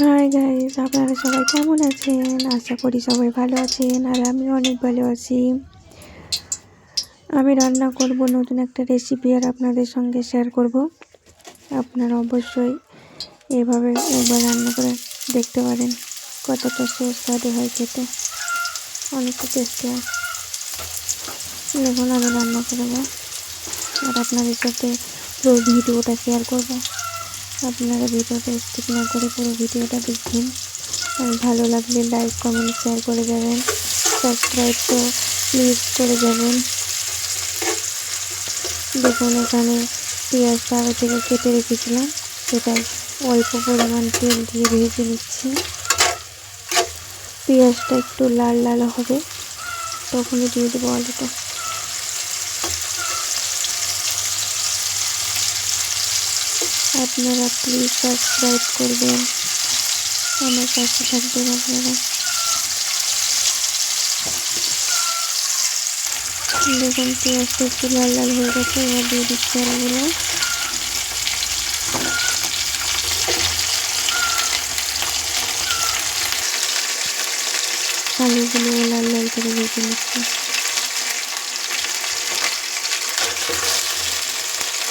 Hi guys, আপনারা সবাই কেমন আছেন? আশা করি সবাই ভালো আছেন আর আমি অনেক ভালো আছি। আমি রান্না করব নতুন একটা রেসিপি আর আপনাদের সঙ্গে শেয়ার করব। আপনারা অবশ্যই এভাবে একবার রান্না করে দেখতে পারেন, কতটা সুস্বাদু হয় খেতে, অনেকটা টেস্টি হয়। দেখুন আমি রান্না করব আর আপনাদের সাথে পুরো ভিডিওটা শেয়ার করব। আপনারা ভিডিওটা স্কিপ না করে পুরো ভিডিওটা দেখবেন। আর ভালো লাগলে লাইক কমেন্ট শেয়ার করে যাবেন, সাবস্ক্রাইব তো প্লিজ করে যাবেন। দেখুন এখানে পেঁয়াজটা আগে থেকে কেটে রেখেছিলাম, সেটাই অল্প পরিমাণ তেল দিয়ে ভেজে নিচ্ছি। পেঁয়াজটা একটু লাল লাল হবে, তখনই দিয়ে দেবো আলুটা। আপনারা প্লিজ সাবস্ক্রাইব করবেন, আমার পাশে থাকবেন আপনারা। দেখুন পেঁয়াজটা একটু লাল লাল হয়ে গেছে, এবার দিয়ে দিচ্ছি আলুগুলো। আলুগুলো লাল লাল করে ভেজে নিচ্ছি।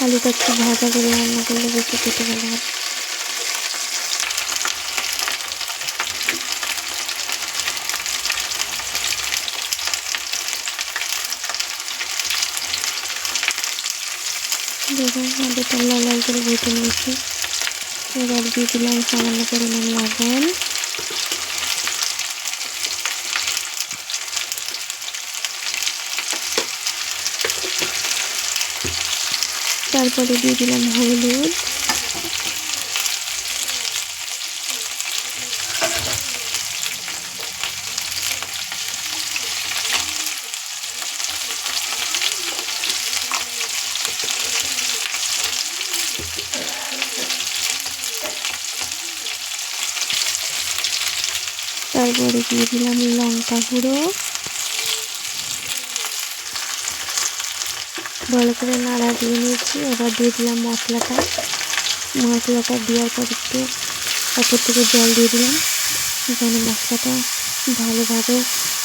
আলুটা একটু ভাজা করে রান্না করলে বেশি খেতে ভালো হয়। দেখুন আলুটা লাল লাল করে ভেজে নিয়েছি। এবার দিয়ে দিলাম সামান্য পরিমাণ লবণ, তারপরে দিয়ে দিলাম হলুদ, তারপরে দিয়ে দিলাম লঙ্কা গুঁড়ো। ভালো করে নাড়া দিয়ে নিয়েছি। এবার দিয়ে দিলাম মশলাটা দেওয়ার পর একটু অপর থেকে জল দিয়ে দিলাম, যেন মশলাটা ভালোভাবে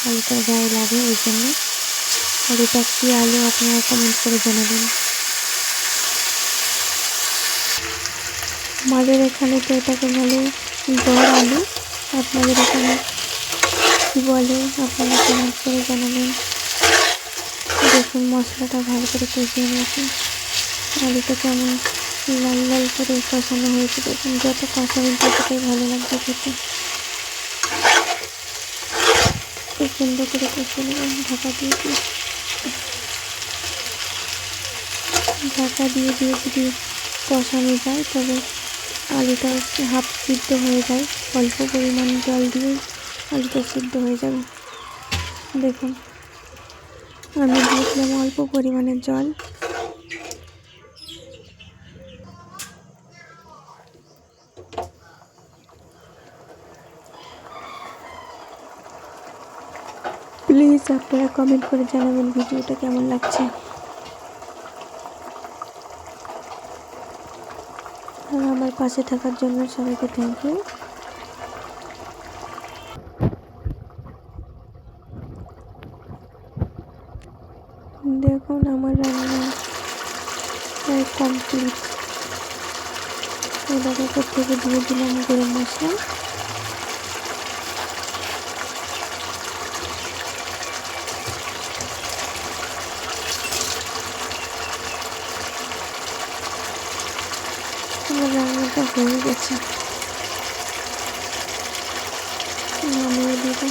হালকা গায়ে লাগে, ওই জন্য। আর এটা কি আলু আপনারা কমেন্ট করে জানাবেন। আমাদের এখানে তো এটাকে বলে গড় আলু, আপনাদের এখানে কী বলে আপনারা কমেন্ট করে জানাবেন। দেখুন মশলাটা ভালো করে কষিয়ে নিয়েছি। আলুটা কেমন লাল লাল করে কষানো হয়েছে, দেখুন যত কষাবেন ততটাই ভালো লাগবে খেতে। খুব সুন্দর করে কষিয়ে নেবেন। ঢাকা দিয়ে যদি কষানো যায় তবে আলুটা হাফ সিদ্ধ হয়ে যায়। অল্প পরিমাণ জল দিয়ে আলুটা সিদ্ধ হয়ে যাবে। দেখুন আমি দিয়েছিলাম অল্প পরিমাণের জল। প্লিজ আপনারা কমেন্ট করে জানাবেন ভিডিওটা কেমন লাগছে। আর আমার পাশে থাকার জন্য সবাইকে থ্যাংক ইউ। দেখুন আমার রান্না প্রায় কমপ্লিট। এবার উপর থেকে দিয়ে দিলাম গরম মশলা। আমার রান্নাটা হয়ে গেছে, নামিয়ে দেবো।